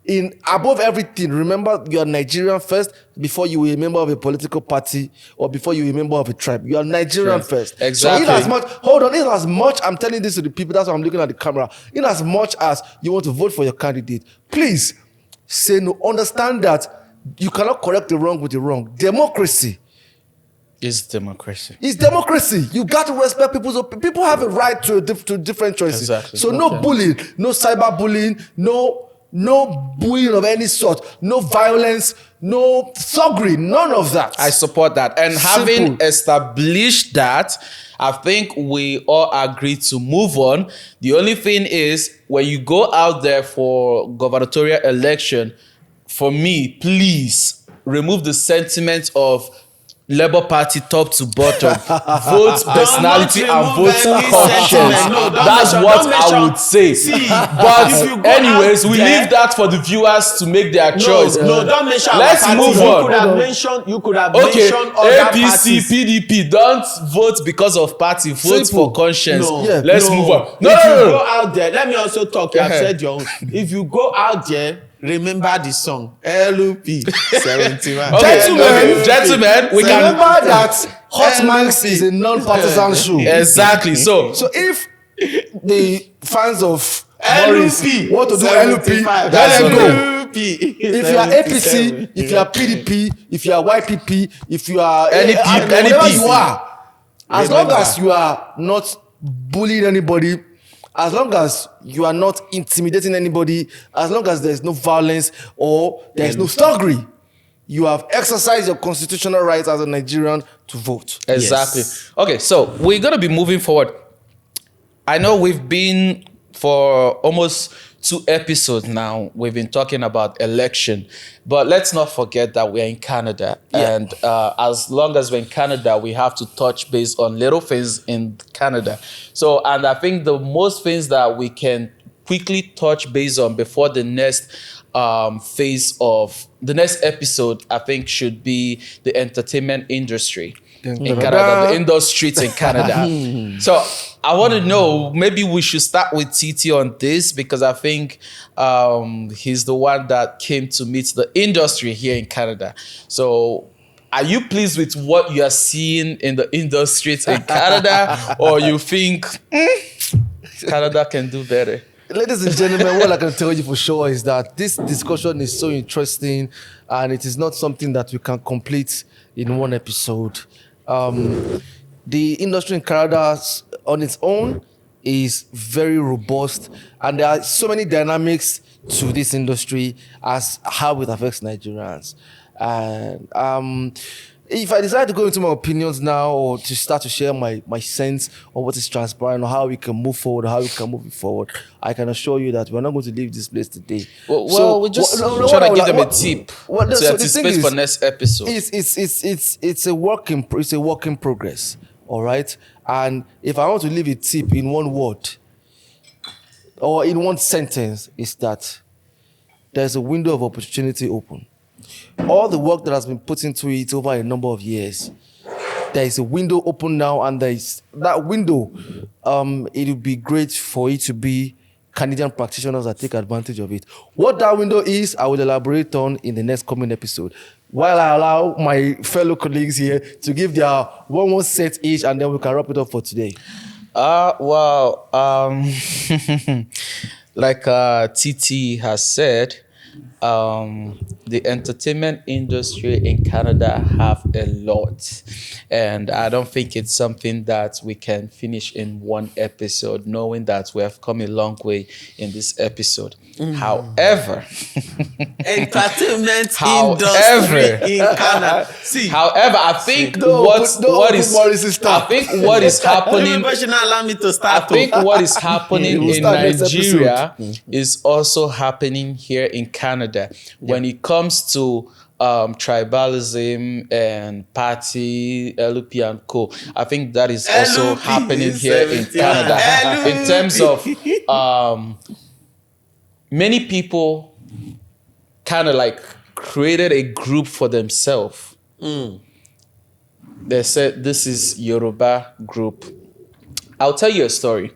Speaker 1: in above everything, remember you are Nigerian first before you are a member of a political party or before you are a member of a tribe. You are Nigerian first.
Speaker 3: Exactly.
Speaker 1: So in as much, I'm telling this to the people, that's why I'm looking at the camera. In as much as you want to vote for your candidate, please say no. Understand that you cannot correct the wrong with the wrong. Democracy
Speaker 3: It's democracy.
Speaker 1: It's democracy. You got to respect people's opinion. People have a right to different choices.
Speaker 3: Exactly.
Speaker 1: So no bullying, no cyberbullying, no bullying of any sort, no violence, no thuggery, none of that.
Speaker 3: I support that. And having
Speaker 1: Simple.
Speaker 3: established that, I think we all agree to move on. The only thing is, when you go out there for gubernatorial election, for me, please remove the sentiment of Labour Party top to bottom. Vote personality and vote conscience.
Speaker 2: No,
Speaker 3: That's what I would say. But anyways, we leave that for the viewers to make their choice.
Speaker 2: No, don't mention.
Speaker 3: Let's
Speaker 2: our
Speaker 3: move
Speaker 2: party.
Speaker 3: on.
Speaker 2: You could have
Speaker 3: Okay,
Speaker 2: mentioned other
Speaker 3: APC,
Speaker 2: parties.
Speaker 3: PDP, don't vote because of party. Vote
Speaker 1: Simple.
Speaker 3: for conscience.
Speaker 2: No,
Speaker 1: Yeah,
Speaker 3: Let's move on.
Speaker 2: If you
Speaker 3: No.
Speaker 2: go out there, let me also talk. You have
Speaker 3: Uh-huh.
Speaker 2: said your own. If you go out there, remember the song LP 71.
Speaker 3: Okay, gentlemen, we can
Speaker 1: Remember that Hot Mics is a non-partisan show.
Speaker 3: exactly. So
Speaker 1: So if the fans of
Speaker 2: LP
Speaker 1: Morris want to do LP, let
Speaker 3: That's
Speaker 1: them
Speaker 3: okay.
Speaker 1: go.
Speaker 2: LP.
Speaker 1: If you are APC, if you are PDP, if you are YPP, if you are whatever you are, as long as you are not bullying anybody, as long as you are not intimidating anybody, as long as there is no violence or there is no thuggery, you have exercised your constitutional rights as a Nigerian to vote.
Speaker 3: exactly.
Speaker 2: Yes.
Speaker 3: Okay, so we're gonna be moving forward. I know we've been for almost 2 episodes now. We've been talking about election, but let's not forget that we're in Canada, and as long as we're in Canada, we have to touch base on little things in Canada. So, and I think the most things that we can quickly touch base on before the next phase of the next episode, I think, should be the entertainment industry in Canada, the Industreet in Canada. So I want to know, maybe we should start with TT on this, because I think he's the one that came to meet the industry here in Canada. So are you pleased with what you are seeing in the industry in Canada, or you think Canada can do better?
Speaker 1: Ladies and gentlemen, what I can tell you for sure is that this discussion is so interesting, and it is not something that we can complete in one episode. The industry in Canada on its own is very robust, and there are so many dynamics to this industry as how it affects Nigerians. And if I decide to go into my opinions now, or to start to share my sense of what is transpiring, or how we can move forward, or how we can move it forward, I can assure you that we're not going to leave this place today.
Speaker 3: Well, we just trying to give them a tip to anticipate for next episode.
Speaker 1: It's a work in progress. All right. And if I want to leave a tip in one word or in one sentence, is that there's a window of opportunity open. All the work that has been put into it over a number of years, there is a window open now, and there is that window. It would be great for it to be Canadian practitioners that take advantage of it. What that window is, I will elaborate on in the next coming episode, while I allow my fellow colleagues here to give their one set each, and then we can wrap it up for today.
Speaker 3: Like TT has said, the entertainment industry in Canada have a lot, and I don't think it's something that we can finish in one episode, knowing that we have come a long way in this episode. However,
Speaker 2: entertainment industry in Canada.
Speaker 3: However, I think what is happening.
Speaker 2: Allow me to start.
Speaker 3: I think what is happening in Nigeria is also happening here in Canada. When it comes to tribalism and party, LP and co. I think that is also happening here in Canada. In terms of many people kind of like created a group for themselves. They said, this is Yoruba group. I'll tell you a story.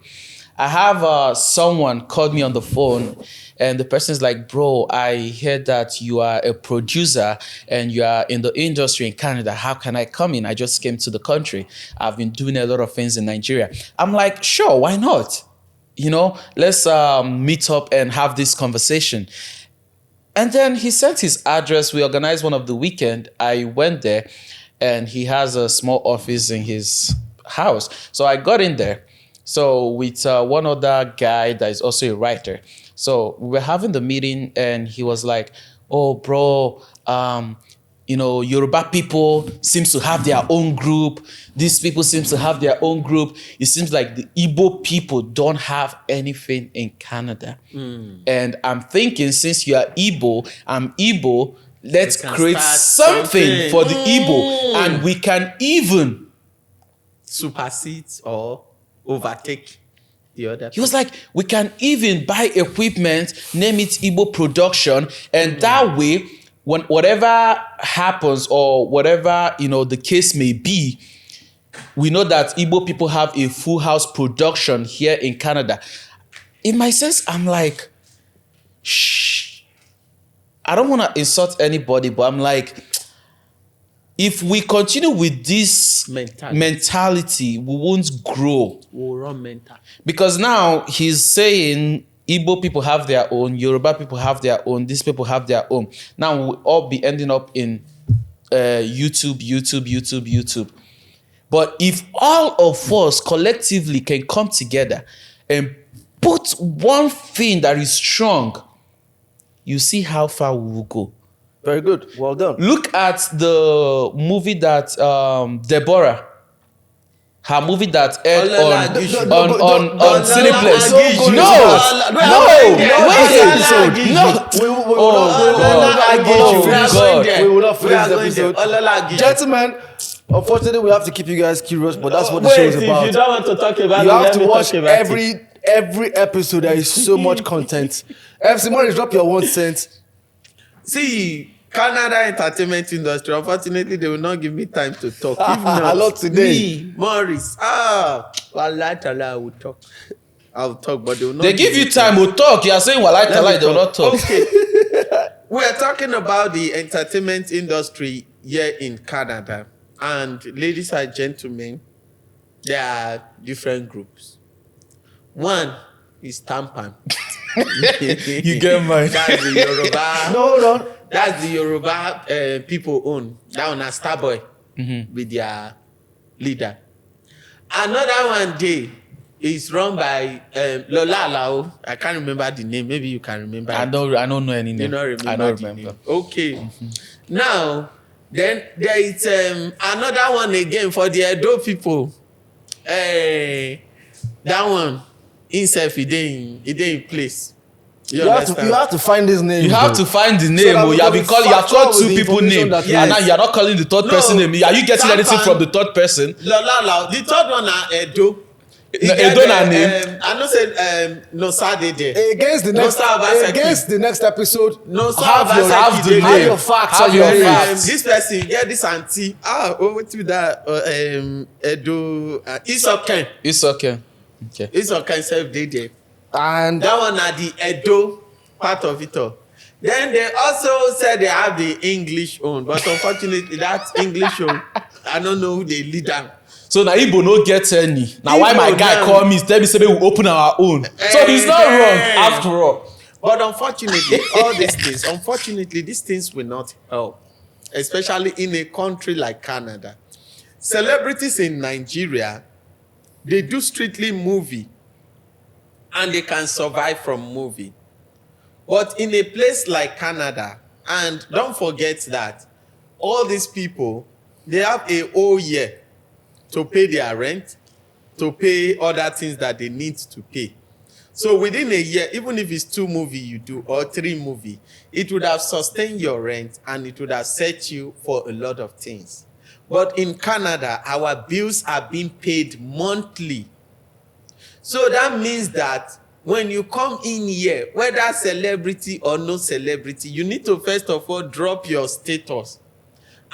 Speaker 3: I have someone called me on the phone, and the person's like, bro, I heard that you are a producer and you are in the industry in Canada. How can I come in? I just came to the country. I've been doing a lot of things in Nigeria. I'm like, sure, why not? You know, let's meet up and have this conversation. And then he sent his address. We organized one of the weekend. I went there, and he has a small office in his house. So I got in there. So with one other guy that is also a writer. So we were having the meeting, and he was like, oh, bro, you know, Yoruba people seems to have their own group. These people seems to have their own group. It seems like the Igbo people don't have anything in Canada. And I'm thinking, since you are Igbo, I'm Igbo, let's create something for the Igbo. And we can even
Speaker 2: supersede or overtake the other.
Speaker 3: He was like, we can even buy equipment, name it Igbo production, and that way, when whatever happens or whatever, you know, the case may be, we know that Igbo people have a full house production here in Canada. In my sense, I'm like, shh. I don't want to insult anybody, but I'm like, if we continue with this mentality, we won't grow.
Speaker 2: We'll run mental.
Speaker 3: Because now he's saying Igbo people have their own, Yoruba people have their own, these people have their own. Now we'll all be ending up in YouTube. But if all of us collectively can come together and put one thing that is strong, you see how far we will go.
Speaker 1: Very good. Well done.
Speaker 3: Look at the movie that Deborah, her movie that aired on Cineplex.
Speaker 1: We will not finish the episode. Gentlemen, unfortunately, we have to keep you guys curious, but that's what the show is about.
Speaker 2: If you don't want to talk about
Speaker 1: you have to watch every episode. There is so much content. FC Morris, drop your 1 cent.
Speaker 2: See, Canada entertainment industry, unfortunately, they will not give me time to talk. If not,
Speaker 1: a lot today.
Speaker 2: Me, Morris, Walai Tala, I will talk. I'll talk, but they will not.
Speaker 3: They give you time to talk. You are saying Walai Tala, they will not talk.
Speaker 2: Okay. We're talking about the entertainment industry here in Canada. And ladies and gentlemen, there are different groups. One is tampan.
Speaker 3: You get mine.
Speaker 2: That's the Yoruba.
Speaker 1: No, hold on.
Speaker 2: That's the Yoruba people own. That one is Starboy with their leader. Another one day is run by Lola Alao. I can't remember the name. Maybe you can remember.
Speaker 3: I don't know any name.
Speaker 2: You don't remember.
Speaker 3: I don't
Speaker 2: the
Speaker 3: remember.
Speaker 2: name. Okay. Now, then there is another one again for the Edo people. That one himself, he dey in place.
Speaker 1: You have to find this name.
Speaker 3: You have to find the name.
Speaker 1: that
Speaker 3: You have been calling. You have called two people name,
Speaker 1: that
Speaker 3: and now you are not calling the third person name. Are you getting anything from the third person?
Speaker 2: Lola, the third one na Edo.
Speaker 3: Edo na name.
Speaker 2: I know say no Saturday there.
Speaker 1: Against the
Speaker 2: No,
Speaker 1: next
Speaker 2: sir, Obaseki.
Speaker 1: against the next episode.
Speaker 2: No sir,
Speaker 3: Have
Speaker 2: Obaseki
Speaker 3: the
Speaker 2: dey
Speaker 3: name.
Speaker 1: Have your facts
Speaker 3: Have
Speaker 1: and
Speaker 3: your
Speaker 1: your names.
Speaker 3: facts.
Speaker 2: This person get this auntie. What be that? Edo. Isoken.
Speaker 3: It's okay. Okay.
Speaker 2: Isoken self dey there.
Speaker 1: And
Speaker 2: That one na the Edo part of it all. Then they also said they have the English own, but unfortunately that English own, I don't know who they lead them.
Speaker 3: So now Igbo no get any. Now why my
Speaker 2: Igbo
Speaker 3: guy
Speaker 2: now.
Speaker 3: call me tell me say we open our own. So he's not wrong after all.
Speaker 2: But unfortunately, these things will not help, especially in a country like Canada. Celebrities in Nigeria, they do strictly movie, and they can survive from movie. But in a place like Canada, and don't forget that all these people, they have a whole year to pay their rent, to pay other things that they need to pay. So within a year, even if it's 2 movie you do or 3 movie, it would have sustained your rent and it would have set you for a lot of things. But in Canada, our bills are being paid monthly. So that means that when you come in here, whether celebrity or no celebrity, you need to first of all drop your status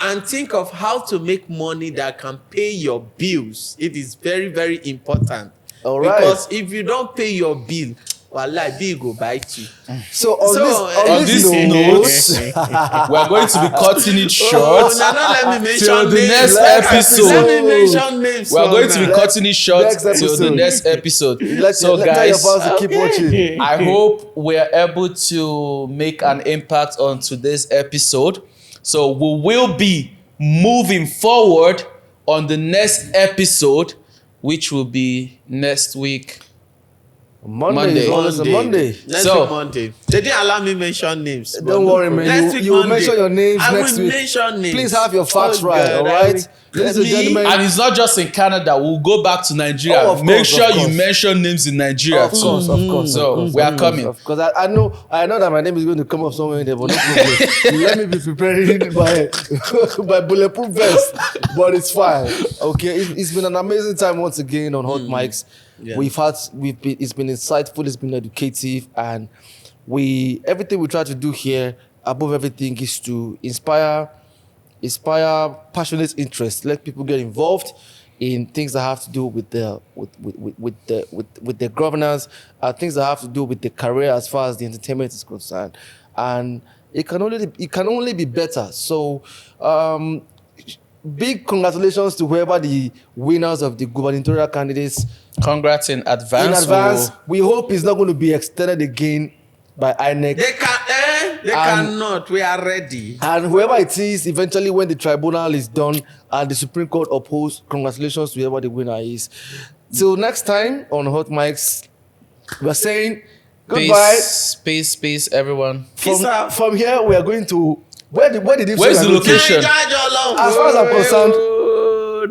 Speaker 2: and think of how to make money that can pay your bills. It is very, very important.
Speaker 1: All right.
Speaker 2: Because if you don't pay your bill, wallahi, bill go bite you.
Speaker 1: so on
Speaker 3: On
Speaker 1: this
Speaker 3: this
Speaker 1: note,
Speaker 3: note, we are going to be cutting it short.
Speaker 2: Oh, now let me mention
Speaker 3: till the
Speaker 2: names.
Speaker 3: next
Speaker 2: Let
Speaker 3: episode.
Speaker 2: me mention names.
Speaker 3: We are going to be
Speaker 2: now.
Speaker 3: cutting it short
Speaker 1: Next
Speaker 3: till the
Speaker 1: episode.
Speaker 3: next episode.
Speaker 1: let
Speaker 3: So
Speaker 1: tell your
Speaker 3: guys,
Speaker 1: fans to keep watching.
Speaker 3: I hope we're able to make an impact on today's episode. So we will be moving forward on the next episode, which will be next week.
Speaker 1: Monday is always a Monday.
Speaker 2: Next
Speaker 3: So-
Speaker 2: week Monday. They didn't allow me mention names. but
Speaker 1: Don't
Speaker 2: no
Speaker 1: worry,
Speaker 2: problem.
Speaker 1: man.
Speaker 2: Next week
Speaker 1: You will
Speaker 2: Monday.
Speaker 1: mention your names
Speaker 2: I
Speaker 1: next
Speaker 2: will
Speaker 1: week.
Speaker 2: mention names.
Speaker 1: Please have your facts right,
Speaker 2: God,
Speaker 1: all
Speaker 2: I
Speaker 1: right?
Speaker 2: will-
Speaker 1: Ladies and
Speaker 2: Me?
Speaker 1: gentlemen.
Speaker 3: And it's not just in Canada. We'll go back to Nigeria.
Speaker 1: Oh, of
Speaker 3: Make
Speaker 1: course,
Speaker 3: sure
Speaker 1: of
Speaker 3: you
Speaker 1: course.
Speaker 3: mention names in Nigeria
Speaker 1: Of course,
Speaker 3: too.
Speaker 1: of course.
Speaker 3: So
Speaker 1: of course,
Speaker 3: we are
Speaker 1: of course,
Speaker 3: coming.
Speaker 1: Because I know that my name is going to come up somewhere in there, but no problem. Let me be preparing by bulletproof vest, but it's fine. Okay, it's been an amazing time once again on Hot Mics.
Speaker 2: Yeah.
Speaker 1: It's been insightful, it's been educative, and everything we try to do here, above everything, is to inspire passionate interest. Let people get involved in things that have to do with the governance, things that have to do with the career as far as the entertainment is concerned, and it can only be better. So, big congratulations to whoever the winners of the gubernatorial candidates.
Speaker 3: Congrats in advance.
Speaker 1: In advance, we hope it's not going to be extended again by INEC.
Speaker 2: They cannot. We are ready.
Speaker 1: And whoever it is, eventually when the tribunal is done and the Supreme Court upholds, congratulations to whoever the winner is. Till next time on Hot Mics, we're saying goodbye.
Speaker 3: Peace, everyone.
Speaker 2: Peace out.
Speaker 1: From here, we are going to... Where's the
Speaker 3: Where's the location?
Speaker 1: As far as I'm concerned,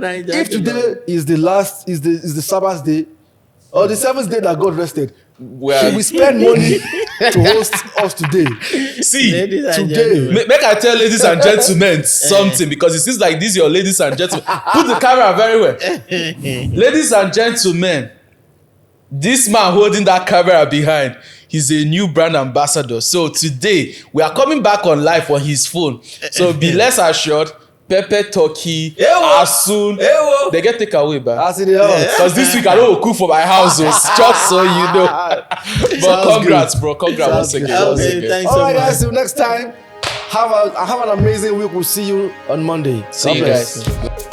Speaker 2: Naija
Speaker 1: if today is the Sabbath day, or the 7th day that God rested, should we spend money to host us today?
Speaker 3: See,
Speaker 2: Ladies and
Speaker 1: today.
Speaker 2: gentlemen.
Speaker 3: make I tell ladies and gentlemen something, because it seems like this is your ladies and gentlemen. Put the camera very well. Ladies and gentlemen, this man holding that camera behind, he's a new brand ambassador. So today, we are coming back on live on his phone. So be less assured, pepper turkey, as soon they get take away, but
Speaker 1: As in the house.
Speaker 3: because this week I don't cook for my house, just so you know. But
Speaker 1: Sounds
Speaker 3: congrats, bro. Congrats once
Speaker 1: Sounds
Speaker 3: again.
Speaker 1: good.
Speaker 3: once
Speaker 2: Okay,
Speaker 3: again.
Speaker 2: thanks
Speaker 1: All
Speaker 2: so
Speaker 1: right,
Speaker 2: much.
Speaker 1: guys. Till next time. Have an amazing week. We'll see you on Monday.
Speaker 3: See
Speaker 1: God
Speaker 3: you
Speaker 1: bless.
Speaker 3: guys.